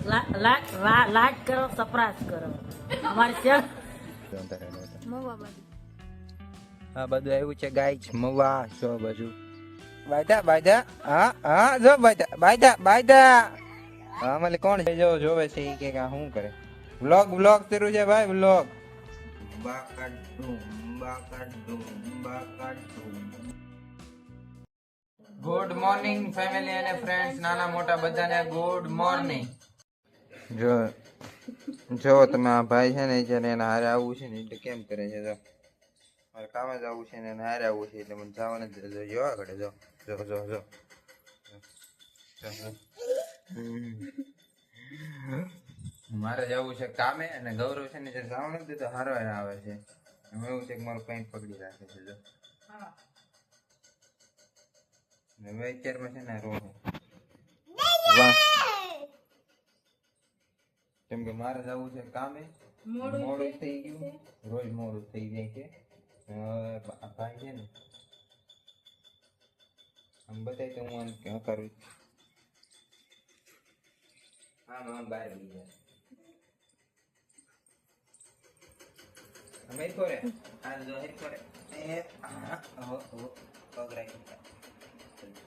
Like કરો, subscribe કરો અમારી ચેનલ. હા બધું આવ્યું છે ગાઈસ મવા જો બાજુ બાયદા બાયદા હા હા જો બાયદા બાયદા બાયદા હા મને કોણ છે જો જોવે છે ઈ કે શું કરે વ્લોગ શરૂ છે ભાઈ વ્લોગ ગુડ મોર્નિંગ ફેમિલી અને ફ્રેન્ડ્સ નાના મોટા બધાને ગુડ મોર્નિંગ જો જો તમે આ ભાઈ છે ને જ્યારે એના હારે આવવું છે ને એટલે કેમ કરે છે જો મારે કામે જવું છે ને એને હારે આવવું છે એટલે મને જવા નથી જો આગળ જો જો જો જો મારે જવું છે કામે અને ગૌરવ છે ને જે જવાનું નથી તો હારો આવે છે એમાં એવું છે કે મારું પેન્ટ પકડી રાખે છે જો હવે અત્યારમાં છે ને રો કેમ કે મારે જવું છે કામે મોડું થઈ ગયું રોજ મોડું થઈ જાય છે ભાઈ છે ને આમ બતાય તો હું આમ કરું આમ બહાર લઈ જાય અમે કરે આ જો હે કરે એ હો પગરાઈ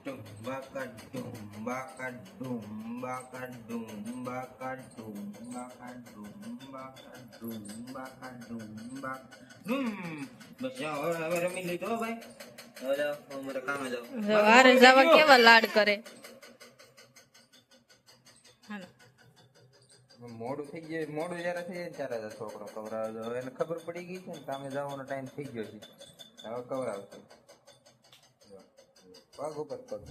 Dumbakan dumbakan dumbakan dumbakan dumbakan dumbakan dumbakan dumbak બસ હવે રમી લીધો ભાઈ હવે જાઓ અમારે કામે જાઓ વારે જવા કેવા લાડ કરે. મોડું થઈ ગયું મોડું જયારે થઈ જાય ત્યારે છોકરો કવરાવે હવે એને ખબર પડી ગઈ છે ને કામે જવાનો ટાઈમ થઈ ગયો છે હવે કવરાવશે પગ ઉપર પગ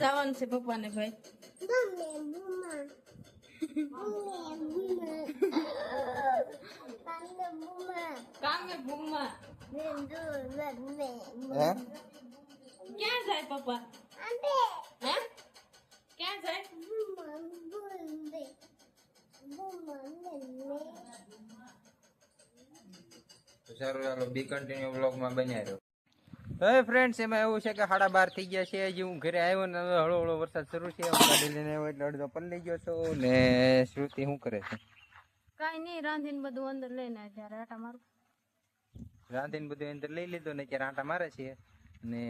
જવાનું છે પપ્પાને ભાઈ. કામે ભૂમા ક્યાં જાય પપ્પા? હે ક્યાં જાય? સારું ચાલો બી કન્ટિન્યુ વ્લોગમાં બન્યા રહ્યો. હવે ફ્રેન્ડ્સ એમાં એવું છે કે 12:30 થઈ ગયા છે હજી હું ઘરે આવ્યો ને હવે હળવો હળવો વરસાદ શરૂ છે ગાડી લઈને આવ્યો એટલે અડધો પલળી ગયો છો ને શ્રુતિ શું કરે છે? કાઈ નહીં, રાંધીને બધું અંદર લઈને ત્યારે આટા મારું. રાંધીને બધું અંદર લઈ લીધું ને ત્યારે આટા મારે છે ને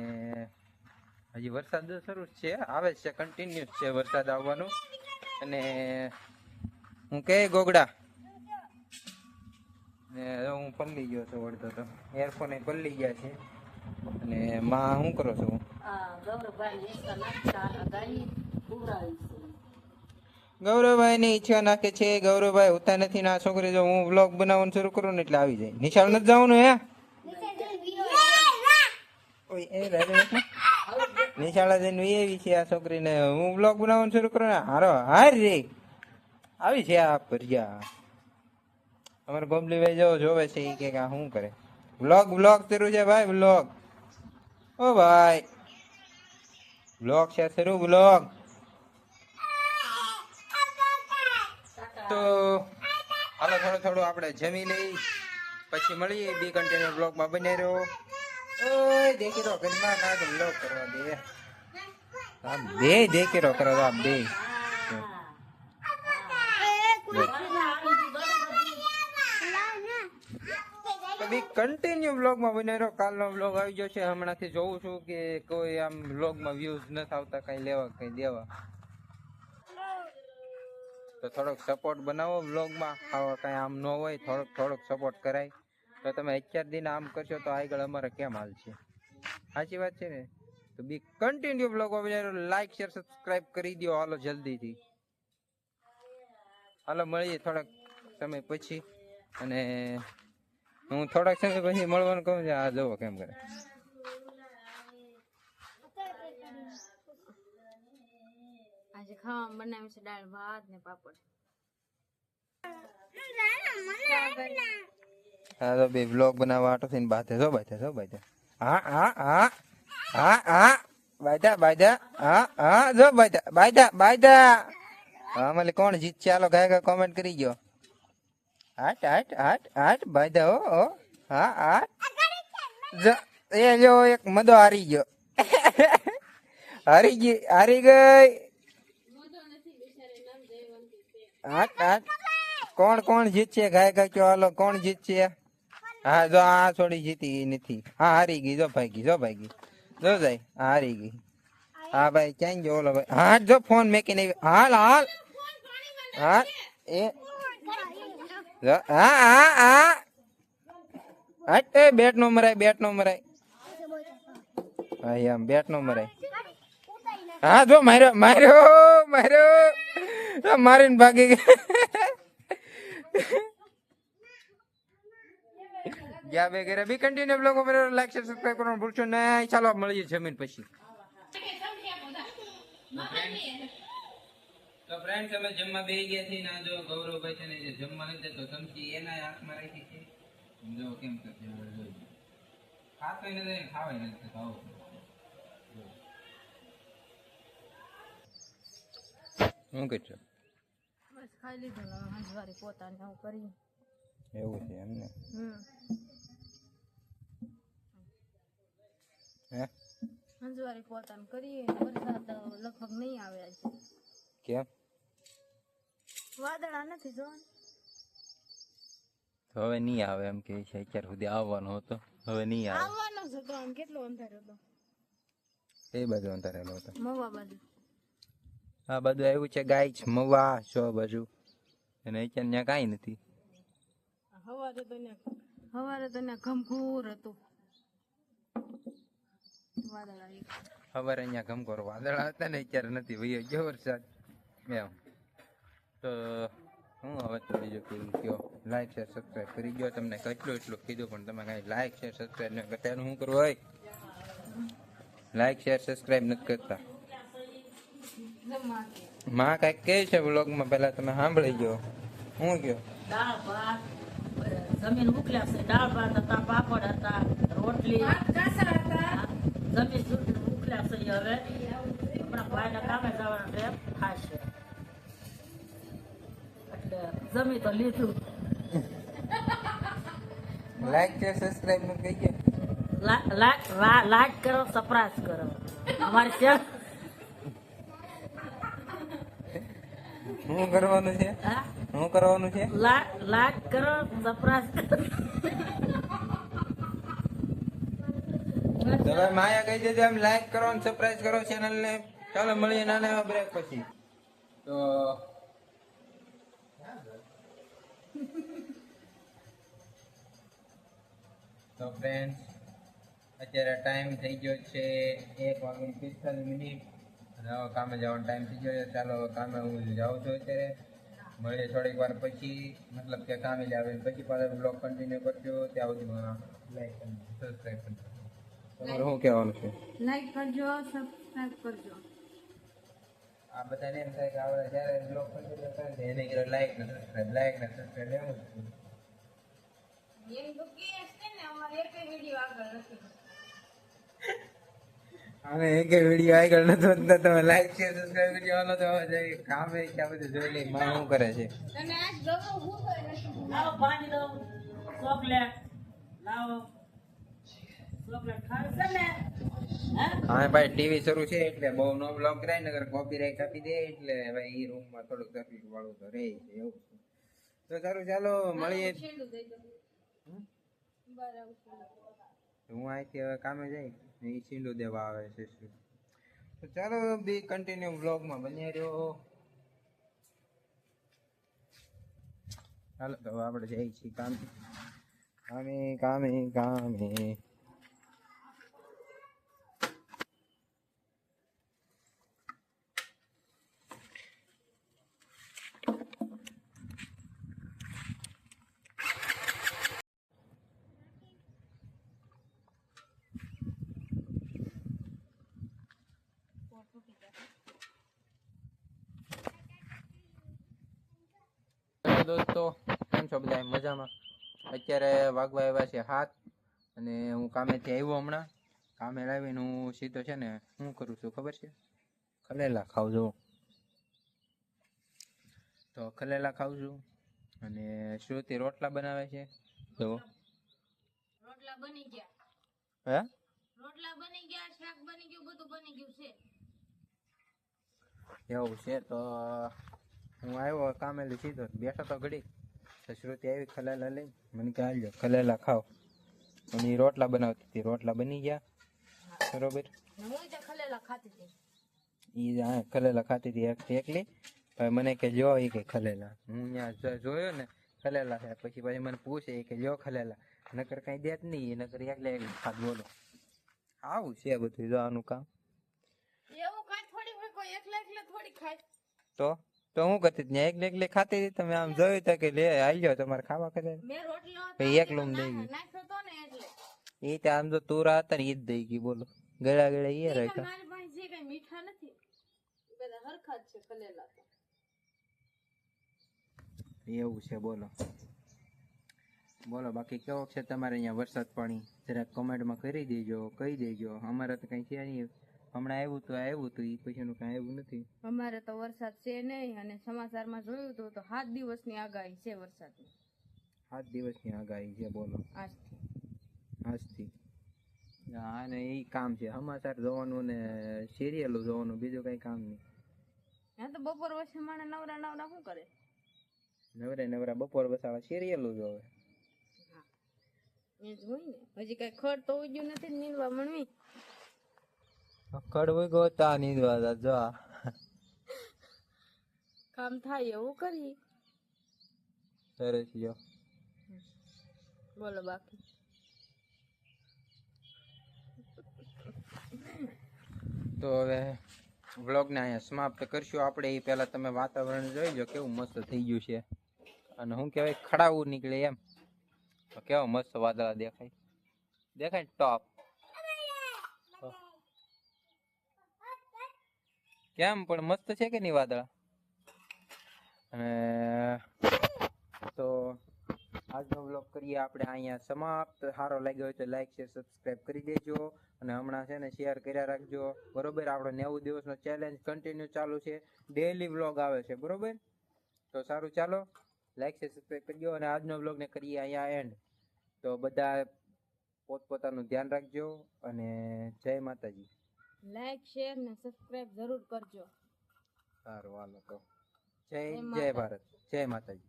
હજી વરસાદ શરૂ છે આવે છે કન્ટિન્યુઅસ છે વરસાદ આવવાનું અને હું કે ગોગડા ને હું પલળી ગયો છું અડધો તો એરફોન પલળી ગયા છે અને માં શું કરો છો? ગૌરવભાઈ ની ઈચ્છા નાખે છે ગૌરવભાઈ હોતા નથી ને આ છોકરી જો હું વ્લોગ બનાવવાનું શરૂ કરું ને એટલે આવી જાય. નિશાળ નથી જવાનું હે નિશાળા જઈને એવી છે આ છોકરીને હું વ્લોગ બનાવવાનું શરૂ કરું ને હારો હાર રે આવી છે આ ભરિયા અમારે ગોમલીભાઈ જો જોવે છે એ કે શું કરે વ્લોગ શરૂ છે ભાઈ વ્લોગ ઓ ભાઈ વ્લોગ છે શરૂ વ્લોગ તો હાલો થોડું આપણે જમી લઈ પછી મળીએ બી કન્ટેનર બ્લોગમાં બની રહ્યો. ઓય દેખી રહ્યો ઘરમાં કાંક બ્લોગ કરવા દે આ બે દેખી રહ્યો કરો આ બે બી કન્ટિન્યુ બ્લોગમાં બની રહ્યો. કાલનો બ્લોગ આવી ગયો છે હમણાંથી જોઉં છું કે કોઈ આમ બ્લોગમાં વ્યૂઝ નથી આવતા કઈ લેવા કઈ દેવા તો થોડોક સપોર્ટ બનાવો બ્લોગમાં કઈ આમ ન હોય થોડોક સપોર્ટ કરાય તો તમે 11 દિન આમ કરશો તો આગળ અમારે કેમ હાલ છે સાચી વાત છે ને તો બી continue blog like share subscribe કરી દો હાલો જલ્દીથી હાલો મળીએ થોડાક સમય પછી અને હું થોડાક સમય પછી મળવાનું કહું છું આ જોવો કેમ કરે આજે ખાવા બનાવ્યું છે દાળ ભાત ને પાપડ. હા તો બે બ્લોગ બનાવવા આટો થઈને બાથે જો બાથે હા હા હા હા હા બાયદા હા હા જો બાયદા હા મને કોણ જીત ચાલો ગાય કોમેન્ટ કરી ગયો હાટ બાયદા ઓ હા હા એ જો એક મદો હારી ગયો. હારી ગઈ. હા. કોણ જીતશે? ગાય કયો હાલો, કોણ જીતશે? હા જો આ છોડી જીતી નથી. હા હારી ગઈ, જો ભાગી જો જાય. હારી ગઈ. હા ભાઈ ક્યાં ગયો ઓલો ભાઈ? હા જો ફોન મેકીને હાલ હા એ હા બેટ નો મરાય હા એમ બેટ નો મરાય. હા જો માર્યો મારીને ભાગી ગયા બે ઘરે બી કન્ટિન્યુ બ્લોગ ઉપર લાઈક શેર સબસ્ક્રાઇબ કરવાનું ભૂલશો નહીં. ચાલો મળીએ જમીન પછી. તો ફ્રેન્ડ્સ અમે જમવા બેસી ગયા છીએ ને જો ગૌરવભાઈ છે ને જે જમવા નથી દેતો ચમચી એના હાથમાં રાખી છે. જો કેમ કરશે ખાતો નથી ખાવાય નથી ખાવ. શું કરશો? બસ ખાઈ લીધું ને હંજવારી પોતાને આવું કરી. એવું છે એમને? હે હંજવારી પોતાને કરીએ. વરસાદ લગભગ નહીં આવે આજે. કેમ? વાદળા નથી જોવાનું. હવે નહીં આવે એમ કે છે. અત્યાર સુધી આવવાનો હતો, હવે નહીં આવે. આવવાનો જ હતો. આમ કેટલો અંધારો હતો. એ બાજુ અંધારેલો હતો. મવા બાજુ. આ બધું આવ્યું છે ગાય મવા છો બાજુ અને અત્યારે ત્યાં કાંઈ નથી. સવારે તો ત્યાં ઘમઘોર હતું. વાદળા સવારે અહીંયા ઘમઘોર વાદળા હતા ને અત્યારે નથી. વયો ગયો વરસાદ એમ. તો હું હવે તો બીજું કેવું કયો લાઈક શેર સબસ્ક્રાઈબ કરી ગયો. તમને એટલું કીધું પણ તમે કાંઈ લાઈક શેર સબસ્ક્રાઈબ ન કરતા એનું શું કરવું હોય? લાઈક શેર સબસ્ક્રાઈબ નથી કરતા. માં કઈક કે છે વ્લોગમાં, પેલા તમે સાંભળી ગયો. હું કયો? દાળ ભાત જમીન ઉકલ્યા છે. દાળ ભાત હતા, પાપડ હતા, રોટલી જમીન ઉકલ્યા છે. હવે હમણાં ભાઈને કામે જવાના ટાઈમ થશે એટલે જમી તો લીધું. લાઈક શેર સબસ્ક્રાઈબ નું કહી ગયો. લાઈક કરો, સપ્રાઈઝ કરો અમારી ચેનલ. શું કરવાનું છે? શું કરવાનું છે? લાઈક કરો, સપ્રાઈઝ કરો. તમે માયા કહી દેજો એમ લાઈક કરો અને સબસ્ક્રાઇબ કરો ચેનલ ને. ચાલો મળીએ નાના એવા બ્રેક પછી. તો ફ્રેન્ડ્સ અત્યારે ટાઈમ થઈ ગયો છે 1:45 અને હવે કામે જવાનો ટાઈમ થઈ ગયો છે. ચાલો કામે હું જાઉં છું અત્યારે. મળીએ થોડીક વાર પછી, મતલબ કે કામે જ આવે પછી પાછા બ્લોગ કન્ટિન્યુ કરજો. ત્યાં સુધીમાં લાઈક અને સબસ્ક્રાઇબ કરજો. તમારે શું કહેવાનું છે? લાઈક કરજો, સબસ્ક્રાઇબ કરજો. આ બધાને એમ થાય કે આપણે જ્યારે બ્લોગ કન્ટિન્યુ કરે છે એને કીધું લાઈક ને સબસ્ક્રાઇબ એવું જ એમ તો કે છે ને અમારે એક વિડિયો આગળ નથી. અને એક વિડીયો આગળ નતો તો તમે લાઈક શેર સબસ્ક્રાઇબ કરી દેવાનો. તો હવે કામે ક્યાં બધું જોઈ લઈ માં શું કરે છે. અને આજ ગગો હું કરે નથી. લાવો પાણી દો, ચોકલેટ લાવો. ચોકલેટ ખાવી છે ને? હા ભાઈ ટીવી શરૂ છે એટલે બહુ નો બ્લોગ કરાય નગર કોપીરાઈટ આપી દે એટલે ભાઈ એ રૂમમાં થોડુંક તકલીફ વાળું તો રહે છે એવું છે. તો સારું ચાલો મળીએ. છેલ્લું દઈ દો. બરાબર. હું અહીંથી હવે કામે જઈ ને એ છીંડું દેવા આવે છે. તો ચાલો બી કન્ટિન્યુ બ્લોગમાં બન્યા રહ્યો. ચાલો તો હવે આપણે જઈએ છીએ કામે. દોસ્તો કેમ છો બધા? મજામાં. અત્યારે વાગવા આવ્યા છે 7 અને હું કામેથી આવ્યો હમણાં. કામે લાવીને હું સીધો છે ને શું કરું છું ખબર છે? ખલેલા ખાઉં છું. તો ખલેલા ખાઉં છું અને શ્રુતિ રોટલા બનાવે છે. તો રોટલા બની ગયા. હે રોટલા બની ગયા, શાક બની ગયું, બધું બની ગયું છે. એવું છે તો હું આવ્યો કામે સીધો બેઠો તો ઘડી તો શ્રુતિ આવી ખલેલા લઈ મને કે હાલજો ખલેલા ખાઓ અને ઈ રોટલા બનાવતી હતી રોટલા બની ગયા બરોબર હું તો ખલેલા ખાતી હતી. ઈ ખલેલા ખાતી હતી એકલી હવે મને કે જો ઈ કે ખલેલા હું ત્યાં જોયો ને ખલેલા છે પછી મને પૂછે કે જો ખલેલા નકર કઈ દેત નહીં નકર એકલે એકલી ખાત બોલો આવું છે બધું જો આનું કામ એવું કાંઈ થોડી હોય, કોઈ એકલા એકલા થોડી ખાય. તો હું કરતી હતી એકલે એકલે ખાતી હતી તમે આમ જોયું તો કે લે આવી જાઓ તમારે ખાવા કરે મેં રોટલો પછી એકલું દઈ ગયું નાખ્યો તો ને એટલે એ તો આમ તો તુરા હતા ને ઈ જ દઈ ગઈ બોલો ગળા ગળા એ ઈ તો રાખ્યા મારી પાસે જે કઈ મીઠા નથી, ઈ બધા હરખા જ છે ખલેલા તો. એવું છે બોલો બોલો બાકી કેવો છે તમારે અહીંયા વરસાદ પાણી જરાક કમેન્ટમાં કરી દેજો કહી દેજો અમારે તો કઈ છે નહીં હમણાં આવ્યું હતું એ પછીનું કઈ આવ્યું નથી અમારે તો વરસાદ છે નહીં અને સમાચારમાં જોયું હતું તો 7 દિવસની આગાહી છે વરસાદની 7 દિવસની આગાહી છે બોલો આજથી હા ને એ કામ છે સમાચાર જોવાનું ને સિરિયલો જોવાનું બીજું કઈ કામ નહીં હા તો બપોર વચ્ચે માણે નવરા નવરા શું કરે? નવરા બપોર બસાવા સિરિયલો જોવે એ જ હોય ને. હજી કઈ ખડ તો ઉગ્યું નથી ને નીંદવા મણવી. કડવું ગયો તા નીંદવા જો કામ થાય એવું કરી. સરસ જો બોલો બાકી તો હવે વ્લોગને અહીંયા સમાપ્ત કરશું આપણે એ પહેલા તમે વાતાવરણ જોઈ લો કેવું મસ્ત થઈ ગયું છે અને શું કહેવાય ખડાવું નીકળે એમ તો કેવો મસ્ત વાદળા દેખાય ને ટોપ કેમ પણ મસ્ત છે કે નહીં વાદળા અને તો આજનો વ્લોગ કરીએ આપણે અહીંયા સમાપ્ત સારો લાગ્યો હોય તો લાઈક શેર સબસ્ક્રાઈબ કરી દેજો અને હમણાં છે ને શેર કર્યા રાખજો બરોબર આપણો 90 દિવસનો ચેલેન્જ કન્ટિન્યુ ચાલુ છે ડેઈલી વ્લોગ આવે છે બરોબર તો સારું ચાલો લાઈક શેર સબસ્ક્રાઈબ કરજો અને આજનો વ્લોગને કરીએ અહીંયા એન્ડ તો બધા પોતપોતાનું ધ્યાન રાખજો અને જય માતાજી લાઈક શેર ને સબસ્ક્રાઇબ જરૂર કરજો. સારું હાલો તો જય ભારત જય માતાજી.